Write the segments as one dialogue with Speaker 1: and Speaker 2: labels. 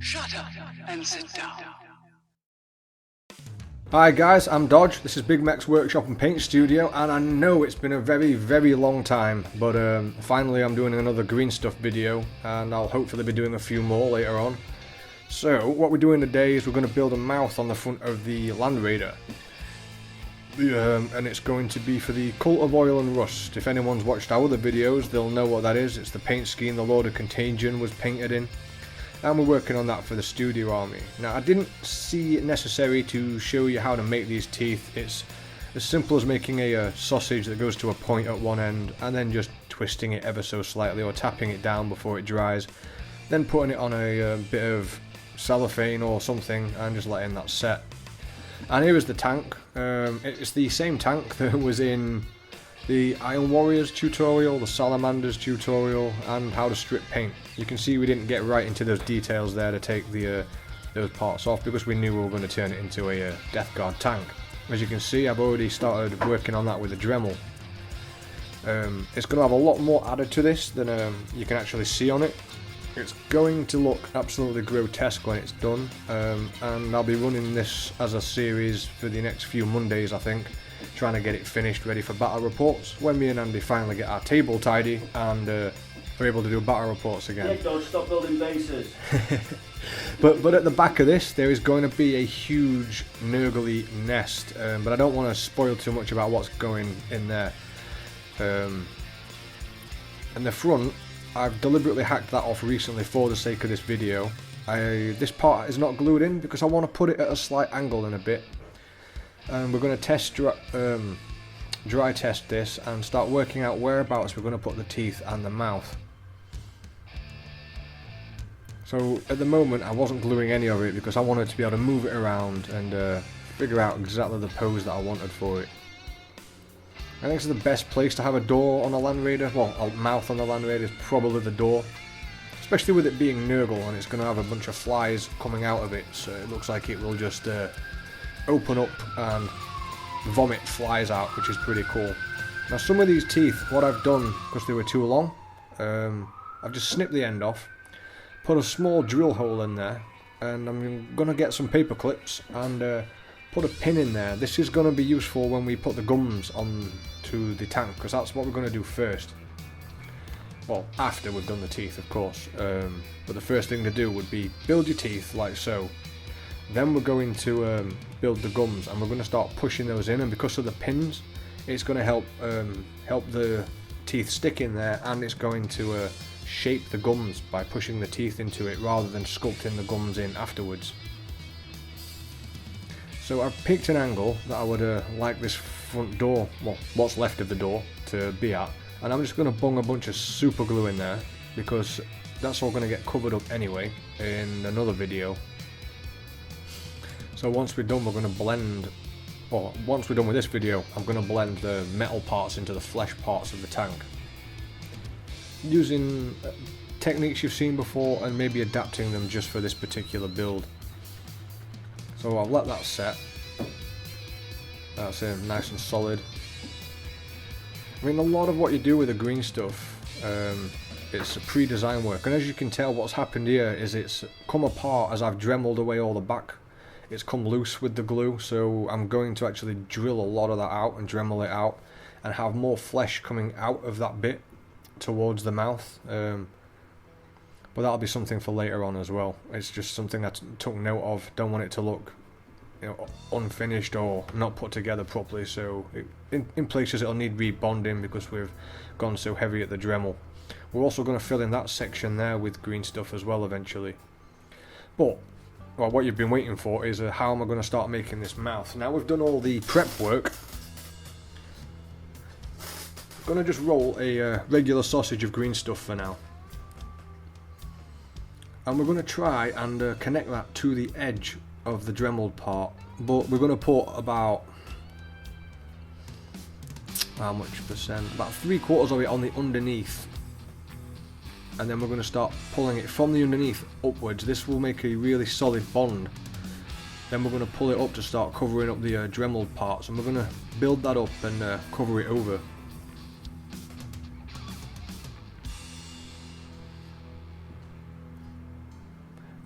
Speaker 1: Shut up and sit down.
Speaker 2: Hi guys, I'm Dodge. This is Big Mac's Workshop and Paint Studio, and I know it's been a very long time, but finally I'm doing another green stuff video, and I'll hopefully be doing a few more later on. So what we're doing today is we're going to build a mouth on the front of the Land Raider. And it's going to be for the Cult of Oil and Rust. If anyone's watched our other videos, they'll know what that is. It's the paint scheme the Lord of Contagion was painted in. And we're working on that for the Studio Army. Now, I didn't see it necessary to show you how to make these teeth. It's as simple as making a sausage that goes to a point at one end, and then just twisting it ever so slightly, or tapping it down before it dries. Then putting it on a bit of cellophane or something, and just letting that set. And here is the tank. It's the same tank that was in the Iron Warriors tutorial, the Salamanders tutorial, and how to strip paint. You can see we didn't get right into those details there to take those parts off, because we knew we were going to turn it into a Death Guard tank. As you can see, I've already started working on that with the Dremel. It's going to have a lot more added to this than you can actually see on it. It's going to look absolutely grotesque when it's done, and I'll be running this as a series for the next few Mondays, I think, trying to get it finished ready for battle reports when me and Andy finally get our table tidy and we're able to do battle reports again.
Speaker 3: Yeah, Dodge, stop building bases.
Speaker 2: But at the back of this there is going to be a huge Nurgle nest, but I don't want to spoil too much about what's going in there. And the front, I've deliberately hacked that off recently for the sake of this video. This part is not glued in because I want to put it at a slight angle in a bit. And we're going to test dry test this and start working out whereabouts we're going to put the teeth and the mouth. So at the moment I wasn't gluing any of it because I wanted to be able to move it around and figure out exactly the pose that I wanted for it. I think it's the best place to have a door on a Land Raider, well, a mouth on the Land Raider is probably the door. Especially with it being Nurgle and it's going to have a bunch of flies coming out of it, so it looks like it will just open up and vomit flies out, which is pretty cool. Now some of these teeth, what I've done, because they were too long, I've just snipped the end off, put a small drill hole in there, and I'm going to get some paper clips and put a pin in there. This is going to be useful when we put the gums onto the tank, because that's what we're going to do first. Well, after we've done the teeth, of course. But the first thing to do would be build your teeth like so. Then we're going to build the gums, and we're going to start pushing those in, and because of the pins, it's going to help the teeth stick in there, and it's going to shape the gums by pushing the teeth into it rather than sculpting the gums in afterwards. So I've picked an angle that I would like this front door, well, what's left of the door, to be at, and I'm just going to bung a bunch of super glue in there because that's all going to get covered up anyway in another video. So once we're done, we're going to blend, or once we're done with this video, I'm going to blend the metal parts into the flesh parts of the tank. Using techniques you've seen before and maybe adapting them just for this particular build. So I'll let that set. That's nice and solid. I mean, a lot of what you do with the green stuff, it's a pre-design work, and as you can tell, what's happened here is it's come apart as I've dremeled away all the back. It's come loose with the glue, so I'm going to actually drill a lot of that out and Dremel it out and have more flesh coming out of that bit towards the mouth. But that'll be something for later on as well. It's just something I took note of. Don't want it to look, unfinished or not put together properly, so in places it'll need rebonding because we've gone so heavy at the Dremel. We're also going to fill in that section there with green stuff as well eventually. But well, what you've been waiting for is how am I going to start making this mouth. Now we've done all the prep work. I'm going to just roll a regular sausage of green stuff for now. And we're going to try and connect that to the edge of the Dremeled part. But we're going to put about, how much percent? About 3/4 of it on the underneath. And then we're going to start pulling it from the underneath upwards. This will make a really solid bond. Then we're going to pull it up to start covering up the Dremeled parts, and we're going to build that up and cover it over.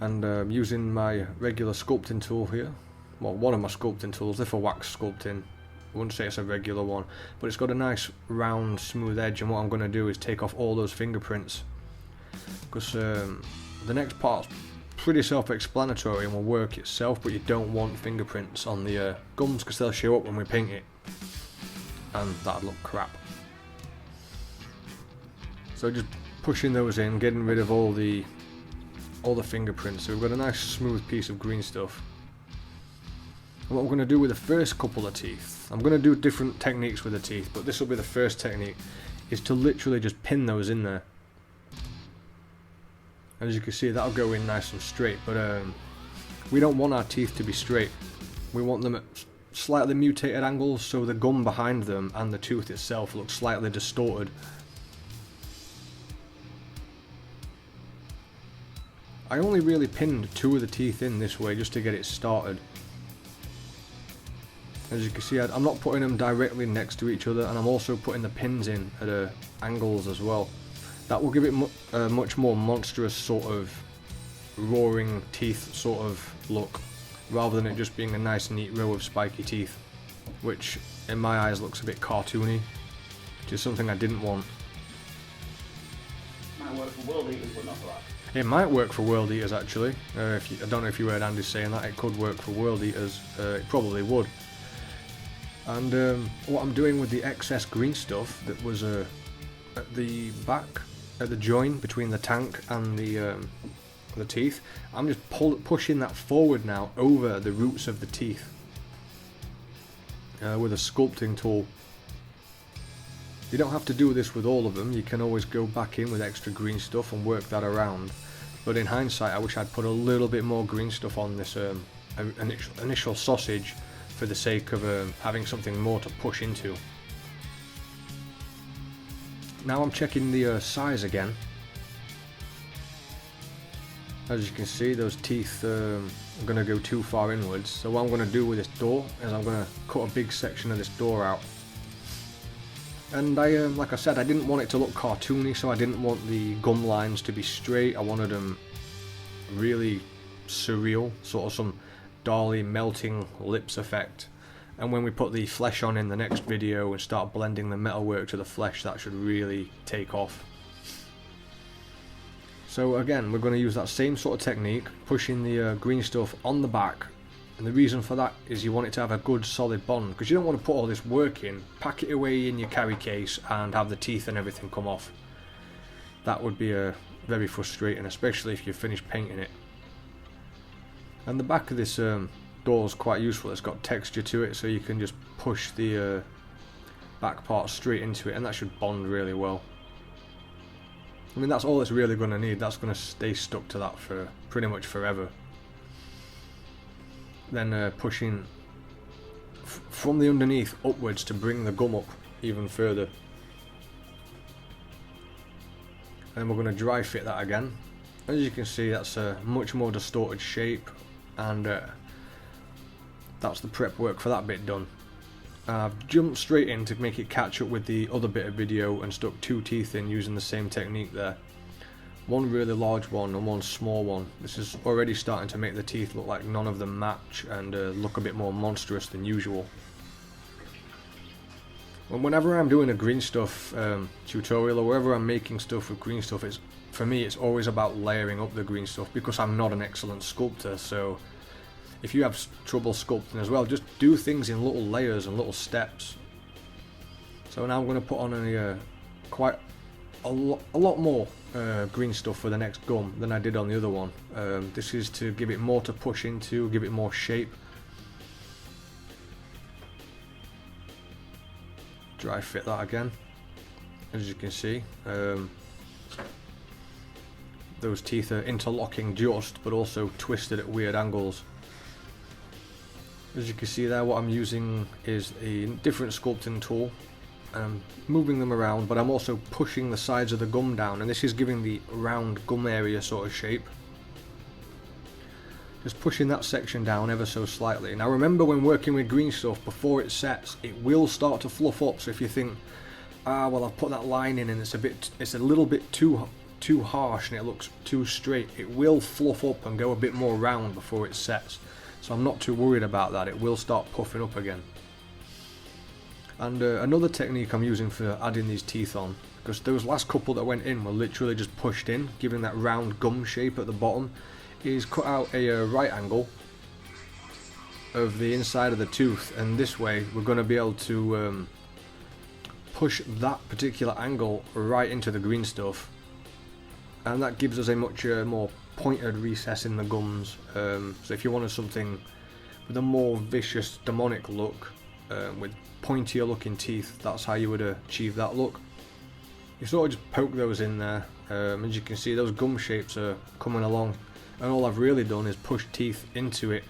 Speaker 2: And using my regular sculpting tool here, well, one of my sculpting tools, they're for wax sculpting. I wouldn't say it's a regular one, but it's got a nice round smooth edge, and what I'm going to do is take off all those fingerprints, because the next part's pretty self-explanatory and will work itself, but you don't want fingerprints on the gums because they'll show up when we paint it, and that'd look crap. So just pushing those in, getting rid of all the fingerprints. So we've got a nice smooth piece of green stuff. And what we're going to do with the first couple of teeth, I'm going to do different techniques with the teeth, but this will be the first technique, is to literally just pin those in there. And as you can see, that'll go in nice and straight, but we don't want our teeth to be straight. We want them at slightly mutated angles, so the gum behind them and the tooth itself looks slightly distorted. I only really pinned 2 of the teeth in this way just to get it started. As you can see, I'm not putting them directly next to each other, and I'm also putting the pins in at angles as well. That will give it a much more monstrous sort of roaring teeth sort of look, rather than it just being a nice neat row of spiky teeth, which in my eyes looks a bit cartoony, which is something I didn't want.
Speaker 3: Might work for World Eaters, but not for that.
Speaker 2: It might work for World Eaters actually. I don't know if you heard Andy saying that, it could work for World Eaters. It probably would. And what I'm doing with the excess green stuff that was at the back, at the join between the tank and the teeth, I'm just pushing that forward now over the roots of the teeth with a sculpting tool. You don't have to do this with all of them, you can always go back in with extra green stuff and work that around. But in hindsight, I wish I'd put a little bit more green stuff on this initial sausage for the sake of having something more to push into. Now I'm checking the size again. As you can see, those teeth are going to go too far inwards. So what I'm going to do with this door is I'm going to cut a big section of this door out. And like I said, I didn't want it to look cartoony, so I didn't want the gum lines to be straight. I wanted them really surreal, sort of some Dali melting lips effect. And when we put the flesh on in the next video and start blending the metalwork to the flesh, that should really take off. So again, we're going to use that same sort of technique, pushing the green stuff on the back. And the reason for that is you want it to have a good solid bond, because you don't want to put all this work in, pack it away in your carry case and have the teeth and everything come off. That would be very frustrating, especially if you finish painting it. And the back of this door is quite useful, it's got texture to it, so you can just push the back part straight into it and that should bond really well. I mean, that's all it's really going to need, that's going to stay stuck to that for pretty much forever. Then pushing from the underneath upwards to bring the gum up even further. And we're going to dry fit that again. As you can see, that's a much more distorted shape, and that's the prep work for that bit done. I've jumped straight in to make it catch up with the other bit of video and stuck 2 teeth in using the same technique there. One really large one and one small one. This is already starting to make the teeth look like none of them match and look a bit more monstrous than usual. Whenever I'm doing a green stuff tutorial, or wherever I'm making stuff with green stuff, for me it's always about layering up the green stuff, because I'm not an excellent sculptor. So if you have trouble sculpting as well, just do things in little layers and little steps. So now I'm going to put on quite a lot more green stuff for the next gum than I did on the other one. This is to give it more to push into, give it more shape. Dry fit that again. As you can see, those teeth are interlocking just, but also twisted at weird angles. As you can see there, what I'm using is a different sculpting tool. I'm moving them around, but I'm also pushing the sides of the gum down, and this is giving the round gum area sort of shape. Just pushing that section down ever so slightly. Now remember, when working with green stuff, before it sets, it will start to fluff up. So if you think, well, I've put that line in and it's a little bit too too harsh and it looks too straight, it will fluff up and go a bit more round before it sets. So I'm not too worried about that, it will start puffing up again. And another technique I'm using for adding these teeth on, because those last couple that went in were literally just pushed in, giving that round gum shape at the bottom, is cut out a right angle of the inside of the tooth, and this way we're going to be able to push that particular angle right into the green stuff, and that gives us a much more pointed recess in the gums. So if you wanted something with a more vicious demonic look, with pointier looking teeth, that's how you would achieve that look. You sort of just poke those in there. As you can see, those gum shapes are coming along, and all I've really done is push teeth into it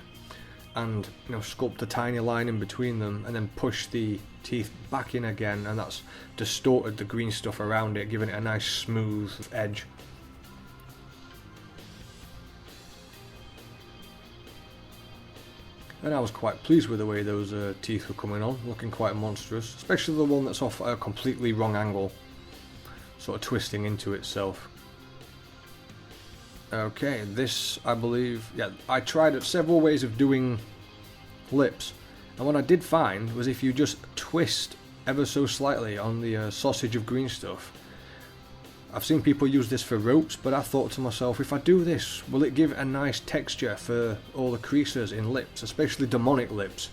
Speaker 2: and, you know, sculpt a tiny line in between them, and then push the teeth back in again, and that's distorted the green stuff around it, giving it a nice smooth edge. And I was quite pleased with the way those teeth were coming on, looking quite monstrous, especially the one that's off at a completely wrong angle, sort of twisting into itself. Okay, this, I believe, yeah, I tried several ways of doing lips, and what I did find was if you just twist ever so slightly on the sausage of green stuff. I've seen people use this for ropes, but I thought to myself, if I do this, will it give a nice texture for all the creases in lips, especially demonic lips?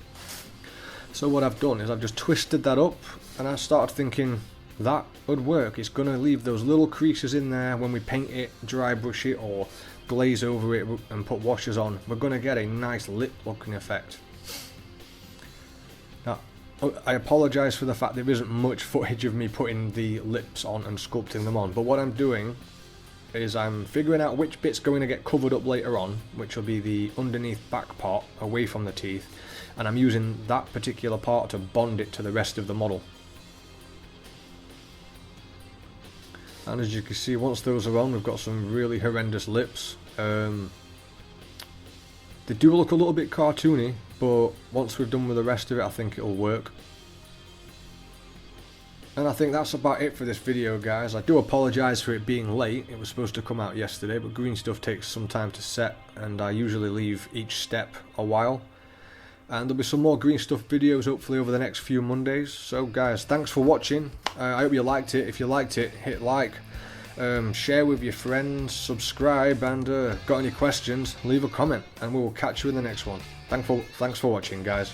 Speaker 2: So what I've done is I've just twisted that up, and I started thinking that would work. It's going to leave those little creases in there when we paint it, dry brush it, or glaze over it and put washes on. We're going to get a nice lip looking effect. Now, I apologise for the fact there isn't much footage of me putting the lips on and sculpting them on, but what I'm doing is I'm figuring out which bit's going to get covered up later on, which will be the underneath back part away from the teeth, and I'm using that particular part to bond it to the rest of the model. And as you can see, once those are on, we've got some really horrendous lips. They do look a little bit cartoony, but once we've done with the rest of it, I think it'll work. And I think that's about it for this video, guys. I do apologise for it being late. It was supposed to come out yesterday, but green stuff takes some time to set, and I usually leave each step a while. And there'll be some more green stuff videos hopefully over the next few Mondays. So guys, thanks for watching. I hope you liked it. If you liked it, hit like, share with your friends, subscribe, and got any questions, leave a comment, and we will catch you in the next one. Thanks for watching, guys.